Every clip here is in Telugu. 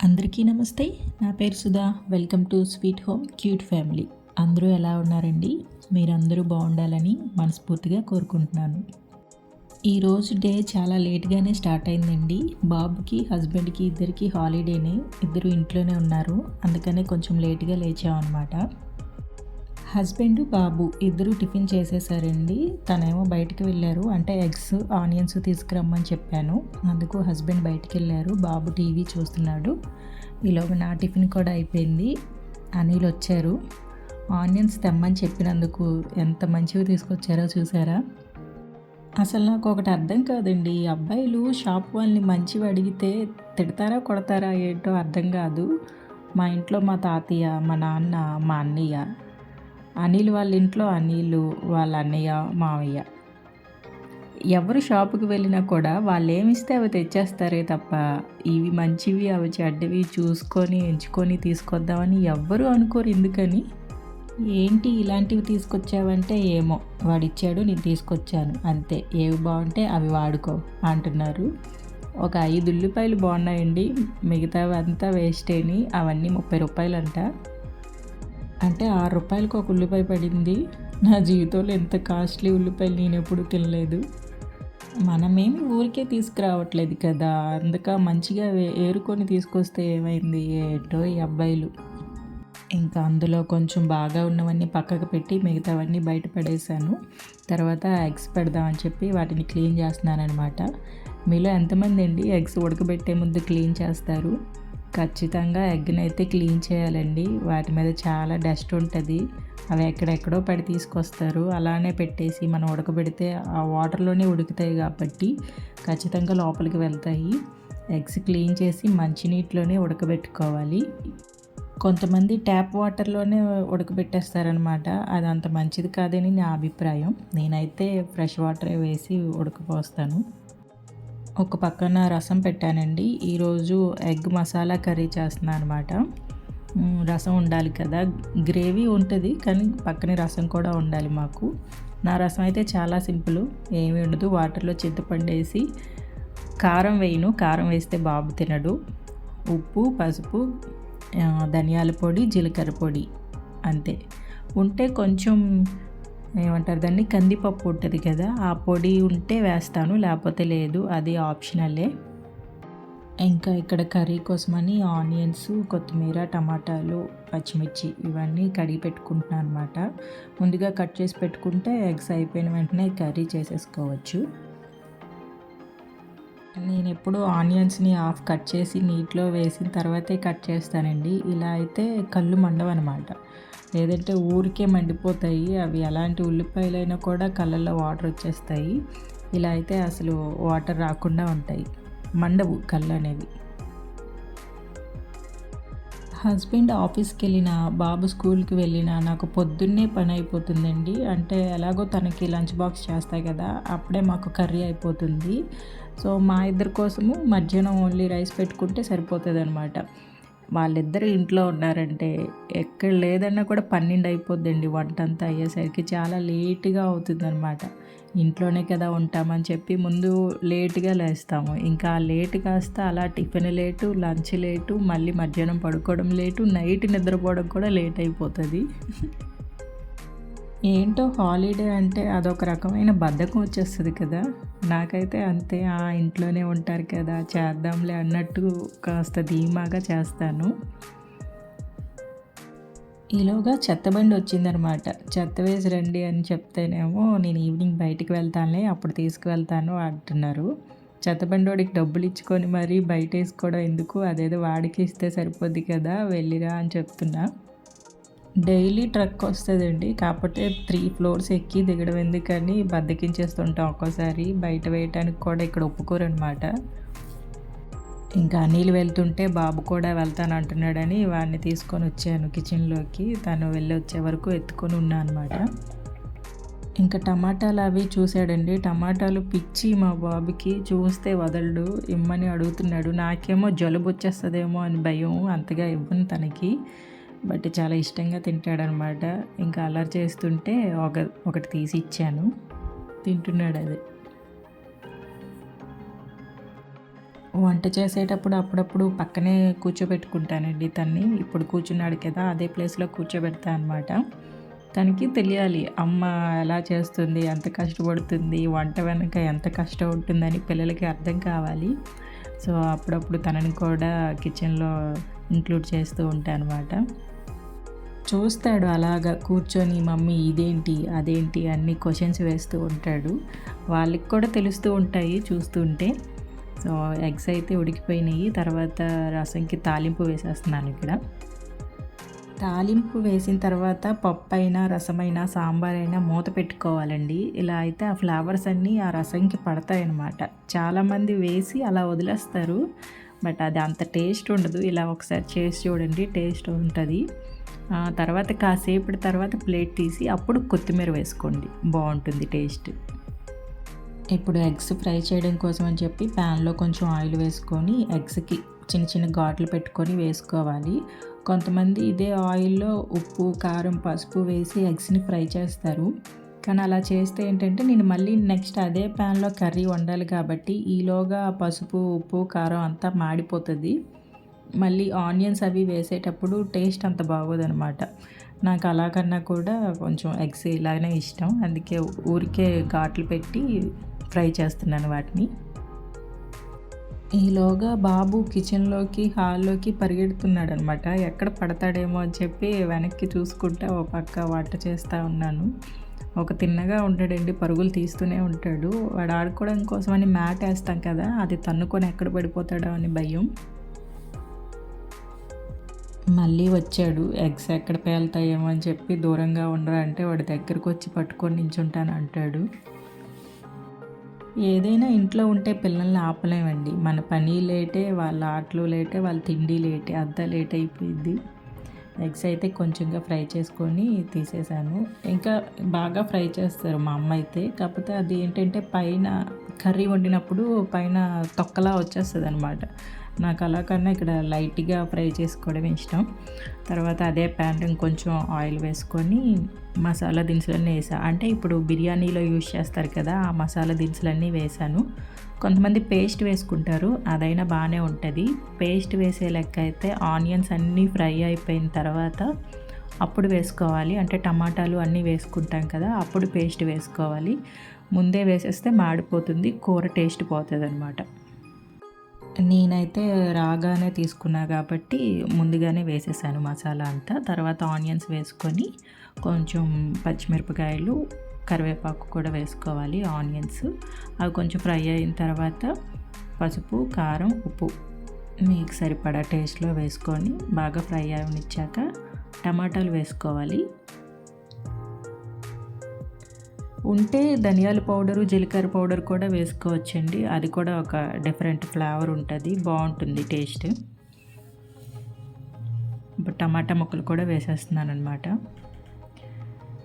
అందరికీ నమస్తే. నా పేరు Sudha. Welcome to sweet home cute family. అందరూ ఎలా ఉన్నారండి? మీరందరూ బాగుండాలని మనస్ఫూర్తిగా కోరుకుంటున్నాను. ఈరోజు డే చాలా లేట్గానే స్టార్ట్ అయిందండి. బాబుకి, హస్బెండ్కి ఇద్దరికి హాలిడేనే. ఇద్దరు ఇంట్లోనే ఉన్నారు. అందుకనే కొంచెం లేట్గా లేచామన్నమాట. హస్బెండ్, బాబు ఇద్దరు టిఫిన్ చేసేసారండి. తనేమో బయటికి వెళ్ళారు. అంటే ఎగ్స్, ఆనియన్స్ తీసుకురమ్మని చెప్పాను. అందుకు హస్బెండ్ బయటికి వెళ్ళారు. బాబు టీవీ చూస్తున్నాడు. ఈలోగా నా టిఫిన్ కూడా అయిపోయింది. అనిల్ వచ్చారు. ఆనియన్స్ తెమ్మని చెప్పినందుకు ఎంత మంచివి తీసుకొచ్చారో చూసారా? అసలు నాకు ఒకటి అర్థం కాదండి. అబ్బాయిలు షాప్ వాళ్ళని మంచివి అడిగితే తిడతారా, కొడతారా ఏంటో అర్థం కాదు. మా ఇంట్లో మా తాతయ్య, మా నాన్న, మా అన్నయ్య, అనిల్ వాళ్ళ ఇంట్లో అనిల్, వాళ్ళ అన్నయ్య, మావయ్య ఎవరు షాపుకి వెళ్ళినా కూడా వాళ్ళు ఏమిస్తే అవి తెచ్చేస్తారే తప్ప ఇవి మంచివి అవి చెడ్డవి చూసుకొని ఎంచుకొని తీసుకొద్దామని ఎవ్వరూ అనుకోరు. ఎందుకని? ఏంటి ఇలాంటివి తీసుకొచ్చావంటే ఏమో వాడిచ్చాడు నేను తీసుకొచ్చాను అంతే, ఏవి బాగుంటే అవి వాడుకో అంటున్నారు. ఒక 5 ఉల్లిపాయలు బాగున్నాయండి, మిగతావి అంతా వేస్టేని. అవన్నీ 30 రూపాయలు అంట. అంటే 6 రూపాయలకు ఒక ఉల్లిపాయ పడింది. నా జీవితంలో ఎంత కాస్ట్లీ ఉల్లిపాయలు నేను ఎప్పుడు తినలేదు. మనమేమి ఊరికే తీసుకురావట్లేదు కదా, అందుక మంచిగా ఏరుకొని తీసుకొస్తే ఏమైంది ఏంటో ఈ అబ్బాయిలు. ఇంకా అందులో కొంచెం బాగా ఉన్నవన్నీ పక్కకు పెట్టి మిగతావన్నీ బయట పడేసాను. తర్వాత ఎగ్స్ పెడదామని చెప్పి వాటిని క్లీన్ చేస్తున్నాను అనమాట. మీలో ఎంతమంది అండి ఎగ్స్ ఉడకబెట్టే ముందు క్లీన్ చేస్తారు? ఖచ్చితంగా ఎగ్ని అయితే క్లీన్ చేయాలండి. వాటి మీద చాలా డస్ట్ ఉంటుంది. అవి ఎక్కడెక్కడో పడి తీసుకొస్తారు. అలానే పెట్టేసి మనం ఉడకబెడితే ఆ వాటర్లోనే ఉడుకుతాయి కాబట్టి ఖచ్చితంగా లోపలికి వెళ్తాయి. ఎగ్స్ క్లీన్ చేసి మంచినీటిలోనే ఉడకబెట్టుకోవాలి. కొంతమంది ట్యాప్ వాటర్లోనే ఉడకబెట్టేస్తారనమాట. అది అంత మంచిది కాదని నా అభిప్రాయం. నేనైతే ఫ్రెష్ వాటరే వేసి ఉడకపోస్తాను. ఒక పక్కన రసం పెట్టానండి. ఈరోజు ఎగ్ మసాలా కర్రీ చేస్తున్నాను అనమాట. రసం ఉండాలి కదా, గ్రేవీ ఉంటుంది కానీ పక్కనే రసం కూడా ఉండాలి మాకు. నా రసం అయితే చాలా సింపుల్, ఏమీ ఉండదు. వాటర్లో చింతపండు వేసి, కారం వేయను, కారం వేస్తే బాబు తినడు. ఉప్పు, పసుపు, ధనియాల పొడి, జీలకర్ర పొడి అంతే. ఉంటే కొంచెం ఏమంటారు దాన్ని, కందిపప్పు ఉంటుంది కదా, ఆ పొడి ఉంటే వేస్తాను, లేకపోతే లేదు, అది ఆప్షనలే. ఇంకా ఇక్కడ కర్రీ కోసమని ఆనియన్స్, కొత్తిమీర, టమాటాలు, పచ్చిమిర్చి ఇవన్నీ కడిగి పెట్టుకుంటున్నాను అనమాట. ముందుగా కట్ చేసి పెట్టుకుంటే ఎగ్స్ అయిపోయిన వెంటనే కర్రీ చేసేసుకోవచ్చు. నేను ఎప్పుడు ఆనియన్స్ని హాఫ్ కట్ చేసి నీటిలో వేసిన తర్వాతే కట్ చేస్తానండి. ఇలా అయితే కళ్ళు మండవన్నమాట. లేదంటే ఊరికే మండిపోతాయి. అవి ఎలాంటి ఉల్లిపాయలైనా కూడా కళ్ళల్లో వాటర్ వచ్చేస్తాయి. ఇలా అయితే అసలు వాటర్ రాకుండా ఉంటాయి, మండవు కళ్ళు అనేవి. హస్బెండ్ ఆఫీస్కి వెళ్ళినా, బాబు స్కూల్కి వెళ్ళినా నాకు పొద్దున్నే పని అయిపోతుందండి. అంటే ఎలాగో తనకి లంచ్ బాక్స్ చేస్తాయి కదా, అప్పుడే మాకు కర్రీ అయిపోతుంది. సో మా ఇద్దరి కోసము మధ్యాహ్నం ఓన్లీ రైస్ పెట్టుకుంటే సరిపోతుంది అనమాట. వాళ్ళిద్దరు ఇంట్లో ఉన్నారంటే ఎక్కడ లేదన్నా కూడా 12 అయిపోద్దండి. వంట అంతా అయ్యేసరికి చాలా లేట్గా అవుతుందన్నమాట. ఇంట్లోనే కదా ఉంటామని చెప్పి ముందు లేట్గా లేస్తాము. ఇంకా లేట్ కాస్త అలా టిఫిన్ లేటు, లంచ్ లేటు, మళ్ళీ మధ్యాహ్నం పడుకోవడం లేటు, నైట్ నిద్రపోవడం కూడా లేట్ అయిపోతుంది. ఏంటో హాలిడే అంటే అదొక రకమైన బద్ధకం వచ్చేస్తుంది కదా. నాకైతే అంతే, ఇంట్లోనే ఉంటారు కదా చేద్దాంలే అన్నట్టు కాస్త ధీమాగా చేస్తాను. ఈలోగా చెత్తబండి వచ్చిందనమాట. చెత్త వేసి రండి అని చెప్తేనేమో నేను ఈవినింగ్ బయటికి వెళ్తానులే అప్పుడు తీసుకువెళ్తాను అంటున్నారు. చెత్తబండోడికి డబ్బులు ఇచ్చుకొని మరీ బయట వేసుకోవడం ఎందుకు, అదేదో వాడికి ఇస్తే సరిపోద్ది కదా, వెళ్ళిరా అని చెప్తున్నా. డైలీ ట్రక్ వస్తుందండి, కాకపోతే 3 ఫ్లోర్స్ ఎక్కి దిగడం ఎందుకని బద్దకించేస్తుంటాం ఒక్కోసారి. బయట వేయటానికి కూడా ఇక్కడ ఒప్పుకోరనమాట. ఇంకా అనిల్ వెళ్తుంటే బాబు కూడా వెళ్తాను అంటున్నాడని వాడిని తీసుకొని వచ్చాను కిచెన్లోకి. తను వెళ్ళి వచ్చే వరకు ఎత్తుకొని ఉన్నా అనమాట. ఇంకా టమాటాలు అవి చూశాడండి. టమాటాలు పిచ్చి మా బాబుకి, చూస్తే వదలడు, ఇమ్మని అడుగుతున్నాడు. నాకేమో జలుబు వచ్చేస్తుందేమో అని భయం, అంతగా ఇవ్వను తనకి. బట్ చాలా ఇష్టంగా తింటాడనమాట. ఇంకా అల్లరి చేస్తుంటే ఒకటి తీసి ఇచ్చాను, తింటున్నాడు అది. వంట చేసేటప్పుడు అప్పుడప్పుడు పక్కనే కూర్చోబెట్టుకుంటానండి తన్ని. ఇప్పుడు కూర్చున్నాడు కదా, అదే ప్లేస్‌లో కూర్చోబెడతా అనమాట. తనకి తెలియాలి అమ్మ ఎలా చేస్తుంది, ఎంత కష్టపడుతుంది, వంట వెనక ఎంత కష్టం ఉంటుందని పిల్లలకి అర్థం కావాలి. సో, అప్పుడప్పుడు తనని కూడా కిచెన్‌లో ఇంక్లూడ్ చేస్తూ ఉంటా అనమాట. చూస్తాడు అలాగా కూర్చొని, మమ్మీ ఇదేంటి, అదేంటి అన్ని క్వెషన్స్ వేస్తూ ఉంటాడు. వాళ్ళకి కూడా తెలుస్తూ ఉంటాయి చూస్తూ ఉంటే. సో, ఎగ్స్ అయితే ఉడికిపోయినాయి. తర్వాత రసంకి తాలింపు వేసేస్తున్నాను ఇక్కడ. తాలింపు వేసిన తర్వాత పప్పైనా, రసమైనా, సాంబారైనా మూత పెట్టుకోవాలండి. ఇలా అయితే ఆ ఫ్లేవర్స్ అన్నీ ఆ రసంకి పడతాయన్నమాట. చాలామంది వేసి అలా వదిలేస్తారు. బట్ అది అంత టేస్ట్ ఉండదు. ఇలా ఒకసారి చేసి చూడండి, టేస్ట్ ఉంటుంది. తర్వాత కాసేపటి తర్వాత ప్లేట్ తీసి అప్పుడు కొత్తిమీర వేసుకోండి, బాగుంటుంది టేస్ట్. ఇప్పుడు ఎగ్స్ ఫ్రై చేయడం కోసం అని చెప్పి ప్యాన్లో కొంచెం ఆయిల్ వేసుకొని ఎగ్స్కి చిన్న చిన్న ఘాట్లు పెట్టుకొని వేసుకోవాలి. కొంతమంది ఇదే ఆయిల్లో ఉప్పు, కారం, పసుపు వేసి ఎగ్స్ని ఫ్రై చేస్తారు. కానీ అలా చేస్తే ఏంటంటే నేను మళ్ళీ నెక్స్ట్ అదే ప్యాన్లో కర్రీ వండాలి కాబట్టి ఈలోగా పసుపు, ఉప్పు, కారం అంతా మాడిపోతుంది. మళ్ళీ ఆనియన్స్ అవి వేసేటప్పుడు టేస్ట్ అంత బాగోదనమాట. నాకు అలా కన్నా కూడా కొంచెం ఎగ్స్ ఇలానే ఇష్టం. అందుకే ఊరికే ఘాట్లు పెట్టి ఫ్రై చేస్తున్నాను వాటిని. ఈలోగా బాబు కిచెన్లోకి, హాల్లోకి పరిగెడుతున్నాడనమాట. ఎక్కడ పడతాడేమో అని చెప్పి వెనక్కి చూసుకుంటా ఓ పక్క వంట చేస్తూ ఉన్నాను. ఒక తిన్నగా ఉంటాడండి, పరుగులు తీస్తూనే ఉంటాడు. వాడు ఆడుకోవడం కోసమని మ్యాట్ వేస్తాం కదా, అది తన్నుకొని ఎక్కడ పడిపోతాడో అని భయం. మళ్ళీ వచ్చాడు. ఎగ్స్ ఎక్కడ పేలుతాయేమో అని చెప్పి దూరంగా ఉండరా అంటే వాడి దగ్గరకు వచ్చి పట్టుకొని నించుంటాను అంటాడు. ఏదైనా ఇంట్లో ఉంటే పిల్లల్ని ఆపలేమండి. మన పని లేటే, వాళ్ళ ఆటలు లేటే, వాళ్ళ తిండి లేటే, అంతా లేట్ అయిపోయింది. ఎగ్స్ అయితే కొంచెంగా ఫ్రై చేసుకొని తీసేసాను. ఇంకా బాగా ఫ్రై చేస్తారు మా అమ్మ అయితే. కాకపోతే అది ఏంటంటే పైన కర్రీ వండినప్పుడు పైన తొక్కలా వచ్చేస్తుంది అనమాట. నాకు అలా కన్నా ఇక్కడ లైట్గా ఫ్రై చేసుకోవడం ఇష్టం. తర్వాత అదే ప్యాన్ ఇంకొంచెం ఆయిల్ వేసుకొని మసాలా దినుసులన్నీ వేసా. అంటే ఇప్పుడు బిర్యానీలో యూజ్ చేస్తారు కదా, ఆ మసాలా దినుసులన్నీ వేసాను. కొంతమంది పేస్ట్ వేసుకుంటారు, అదైనా బాగానే ఉంటుంది. పేస్ట్ వేసే లెక్క అయితే ఆనియన్స్ అన్నీ ఫ్రై అయిపోయిన తర్వాత అప్పుడు వేసుకోవాలి. అంటే టమాటాలు అన్నీ వేసుకుంటాం కదా, అప్పుడు పేస్ట్ వేసుకోవాలి. ముందే వేసేస్తే మాడిపోతుంది, కూర టేస్ట్ పోతుంది అనమాట. నేనైతే రాగానే తీసుకున్నా కాబట్టి ముందుగానే వేసేసాను మసాలా అంతా. తర్వాత ఆనియన్స్ వేసుకొని కొంచెం పచ్చిమిరపకాయలు, కరివేపాకు కూడా వేసుకోవాలి. ఆనియన్స్ అవి కొంచెం ఫ్రై అయిన తర్వాత పసుపు, కారం, ఉప్పు మీకు సరిపడా టేస్ట్లో వేసుకొని బాగా ఫ్రై అవనిచ్చాక టమాటాలు వేసుకోవాలి. ఉంటే ధనియాల పౌడరు, జీలకర్ర పౌడర్ కూడా వేసుకోవచ్చండి. అది కూడా ఒక డిఫరెంట్ ఫ్లేవర్ ఉంటుంది, బాగుంటుంది టేస్ట్. ఇప్పుడు టమాటా ముక్కలు కూడా వేసేస్తున్నాను అనమాట.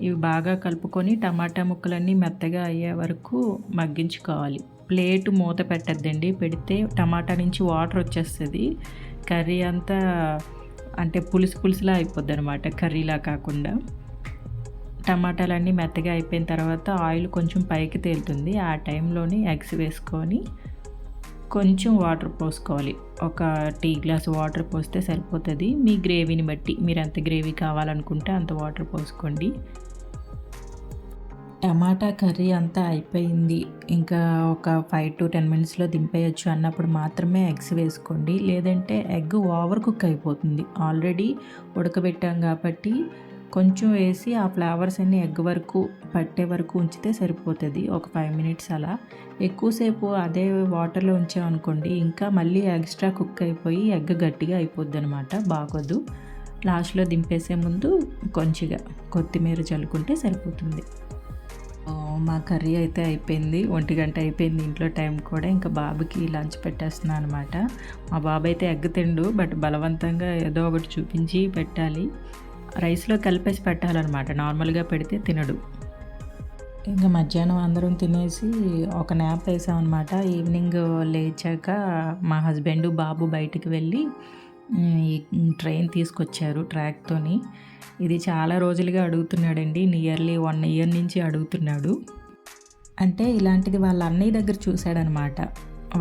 ఇవి బాగా కలుపుకొని టమాటా ముక్కలన్నీ మెత్తగా అయ్యే వరకు మగ్గించుకోవాలి. ప్లేట్ మూత పెట్టద్దండి, పెడితే టమాటా నుంచి వాటర్ వచ్చేస్తుంది. కర్రీ అంతా అంటే పులుసు పులుసులా అయిపోద్ది అనమాట, కర్రీలా కాకుండా. టమాటాలన్నీ మెత్తగా అయిపోయిన తర్వాత ఆయిల్ కొంచెం పైకి తేలుతుంది. ఆ టైంలోని ఎగ్స్ వేసుకొని కొంచెం వాటర్ పోసుకోవాలి. ఒక టీ గ్లాస్ వాటర్ పోస్తే సరిపోతుంది. మీ గ్రేవీని బట్టి మీరు ఎంత గ్రేవీ కావాలనుకుంటే అంత వాటర్ పోసుకోండి. టమాటా కర్రీ అంతా అయిపోయింది, ఇంకా ఒక 5 to 10 మినిట్స్లో దింపేయచ్చు అన్నప్పుడు మాత్రమే ఎగ్స్ వేసుకోండి. లేదంటే ఎగ్ ఓవర్ కుక్ అయిపోతుంది. ఆల్రెడీ ఉడకబెట్టాం కాబట్టి కొంచెం వేసి ఆ ఫ్లేవర్స్ అన్నీ ఎగ్ వరకు పట్టే వరకు ఉంచితే సరిపోతుంది. ఒక 5 మినిట్స్ అలా. ఎక్కువసేపు అదే వాటర్లో ఉంచామనుకోండి ఇంకా మళ్ళీ ఎక్స్ట్రా కుక్ అయిపోయి ఎగ్ గట్టిగా అయిపోద్ది అనమాట, బాగోదు. లాస్ట్లో దింపేసే ముందు కొంచెంగా కొత్తిమీర చల్లుకుంటే సరిపోతుంది. మా కర్రీ అయితే అయిపోయింది. 1 గంట అయిపోయింది ఇంట్లో టైం కూడా. ఇంకా బాబుకి లంచ్ పెట్టేస్తున్నాను అనమాట. మా బాబు అయితే ఎగ్ తిండు, బట్ బలవంతంగా ఏదో ఒకటి చూపించి పెట్టాలి. రైస్లో కలిపేసి పెట్టాలన్నమాట, నార్మల్గా పెడితే తినడు. ఇంకా మధ్యాహ్నం అందరం తినేసి ఒక న్యాప్ వేసామన్నమాట. ఈవినింగ్ లేచాక మా హస్బెండ్, బాబు బయటికి వెళ్ళి ఈ ట్రైన్ తీసుకొచ్చారు ట్రాక్తోని. ఇది చాలా రోజులుగా అడుగుతున్నాడండి, నియర్లీ 1 ఇయర్ నుంచి అడుగుతున్నాడు. అంటే ఇలాంటిది వాళ్ళ అన్నయ్య దగ్గర చూశాడనమాట.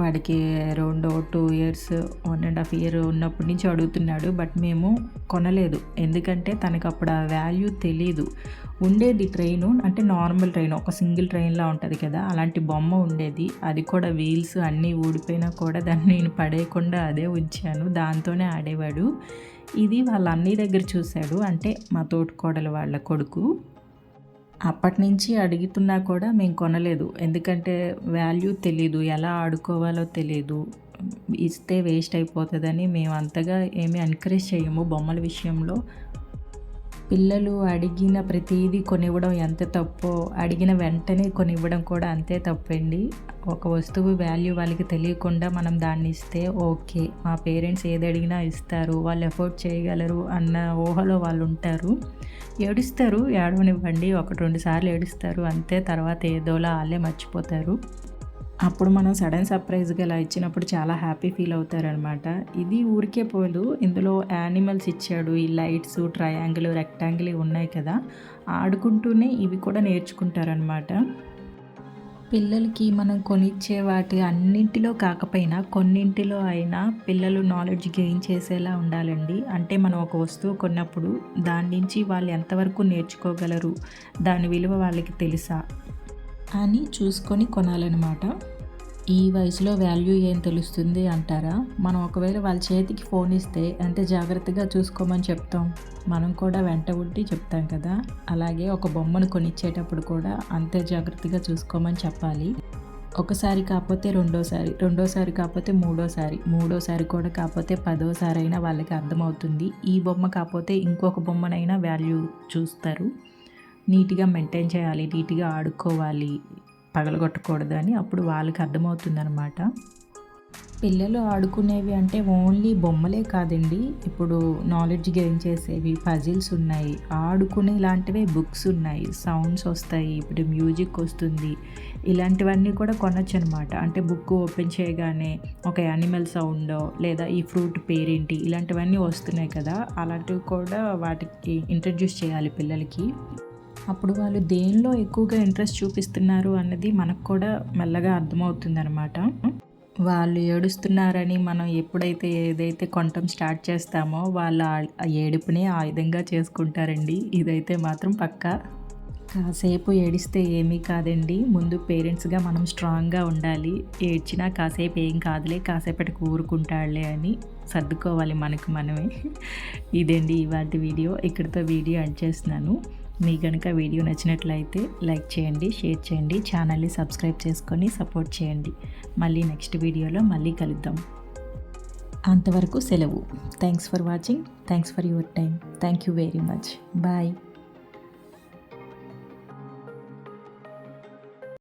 వాడికి అరౌండ్ 2 ఇయర్స్ 1.5 ఇయర్ ఉన్నప్పటి నుంచి అడుగుతున్నాడు. బట్ మేము కొనలేదు. ఎందుకంటే తనకు అప్పుడు ఆ వాల్యూ తెలీదు. ఉండేది ట్రైను, అంటే నార్మల్ ట్రైన్, ఒక సింగిల్ ట్రైన్లా ఉంటుంది కదా, అలాంటి బొమ్మ ఉండేది. అది కూడా వీల్స్ అన్నీ ఊడిపోయినా కూడా దాన్ని నేను పడేయకుండా అదే ఉంచాను. దాంతోనే ఆడేవాడు. ఇది వాళ్ళ అన్నయ్య దగ్గర చూశాడు, అంటే మా తోటికోడలు వాళ్ళ కొడుకు. అప్పటి నుంచి అడుగుతున్నా కూడా మేము కొనలేదు. ఎందుకంటే వాల్యూ తెలీదు, ఎలా ఆడుకోవాలో తెలీదు. ఇస్తే వేస్ట్ అయిపోతుందని మేము అంతగా ఏమీ ఎంకరేజ్ చేయము బొమ్మల విషయంలో. పిల్లలు అడిగిన ప్రతీదీ కొనివ్వడం ఎంత తప్పో, అడిగిన వెంటనే కొనివ్వడం కూడా అంతే తప్పండి. ఒక వస్తువు వాల్యూ వాళ్ళకి తెలియకుండా మనం దాన్ని ఇస్తే ఓకే, మా పేరెంట్స్ ఏది అడిగినా ఇస్తారు, వాళ్ళు ఎఫోర్డ్ చేయగలరు అన్న ఊహలో వాళ్ళు ఉంటారు. ఏడుస్తారు, ఏడవనివ్వండి. 1-2 సార్లు ఏడుస్తారు అంతే. తర్వాత ఏదోలా వాళ్ళే మర్చిపోతారు. అప్పుడు మనం సడన్ సర్ప్రైజ్గా ఇలా ఇచ్చినప్పుడు చాలా హ్యాపీ ఫీల్ అవుతారనమాట. ఇది ఊరికే పోదు, ఇందులో యానిమల్స్ ఇచ్చాడు. ఈ లైట్స్, ట్రయాంగిల్, రెక్టాంగిల్ ఉన్నాయి కదా, ఆడుకుంటూనే ఇవి కూడా నేర్చుకుంటారనమాట. పిల్లలకి మనం కొనిచ్చే వాటి అన్నింటిలో కాకపోయినా కొన్నింటిలో అయినా పిల్లలు నాలెడ్జ్ గెయిన్ చేసేలా ఉండాలండి. అంటే మనం ఒక వస్తువు కొన్నప్పుడు దాని నుంచి వాళ్ళు ఎంతవరకు నేర్చుకోగలరు, దాని విలువ వాళ్ళకి తెలుసా అని చూసుకొని కొనాలన్నమాట. ఈ వయసులో వాల్యూ ఏం తెలుస్తుంది అంటారా? మనం ఒకవేళ వాళ్ళ చేతికి ఫోన్ ఇస్తే ఎంత జాగ్రత్తగా చూసుకోమని చెప్తాం, మనం కూడా వెంట ఉండి చెప్తాం కదా. అలాగే ఒక బొమ్మను కొనిచ్చేటప్పుడు కూడా అంతే జాగ్రత్తగా చూసుకోమని చెప్పాలి. ఒకసారి కాకపోతే రెండోసారి, రెండోసారి కాకపోతే మూడోసారి, మూడోసారి కూడా కాకపోతే 10వ అయినా వాళ్ళకి అర్థమవుతుంది. ఈ బొమ్మ కాకపోతే ఇంకొక బొమ్మనైనా వాల్యూ చూస్తారు. నీట్గా మెయింటైన్ చేయాలి, నీట్గా ఆడుకోవాలి, పగలగొట్టకూడదు అని అప్పుడు వాళ్ళకి అర్థమవుతుందనమాట. పిల్లలు ఆడుకునేవి అంటే ఓన్లీ బొమ్మలే కాదండి. ఇప్పుడు నాలెడ్జ్ గెయిన్ చేసేవి పజిల్స్ ఉన్నాయి, ఆడుకునే ఇలాంటివే బుక్స్ ఉన్నాయి, సౌండ్స్ వస్తాయి, ఇప్పుడు మ్యూజిక్ వస్తుంది. ఇలాంటివన్నీ కూడా కొనొచ్చు అనమాట. అంటే బుక్ ఓపెన్ చేయగానే ఒక యానిమల్ సౌండో లేదా ఈ ఫ్రూట్ పేరేంటి ఇలాంటివన్నీ వస్తున్నాయి కదా, అలాంటివి కూడా వాటికి ఇంట్రడ్యూస్ చేయాలి పిల్లలకి. అప్పుడు వాళ్ళు దేనిలో ఎక్కువగా ఇంట్రెస్ట్ చూపిస్తున్నారు అన్నది మనకు కూడా మెల్లగా అర్థమవుతుందనమాట. వాళ్ళు ఏడుస్తున్నారని మనం ఎప్పుడైతే ఏదైతే కొనటం స్టార్ట్ చేస్తామో వాళ్ళు ఆ ఏడుపునే ఆయుధంగా చేసుకుంటారండి. ఇదైతే మాత్రం పక్కా. కాసేపు ఏడిస్తే ఏమీ కాదండి. ముందు పేరెంట్స్గా మనం స్ట్రాంగ్గా ఉండాలి. ఏడ్చినా కాసేపు ఏం కాదులే, కాసేపటికి ఊరుకుంటాడులే అని సర్దుకోవాలి మనకు మనమే. ఇదండి ఇవాల్టి వీడియో. ఇక్కడితో వీడియో ఎండ్ చేస్తున్నాను. మీకు కనుక వీడియో నచ్చినట్లయితే లైక్ చేయండి, షేర్ చేయండి, ఛానల్ని సబ్స్క్రైబ్ చేసుకొని సపోర్ట్ చేయండి. మళ్ళీ నెక్స్ట్ వీడియోలో మళ్ళీ కలుద్దాం. అంతవరకు సెలవు. Thanks for watching. Thanks for your time. Thank you very much. Bye.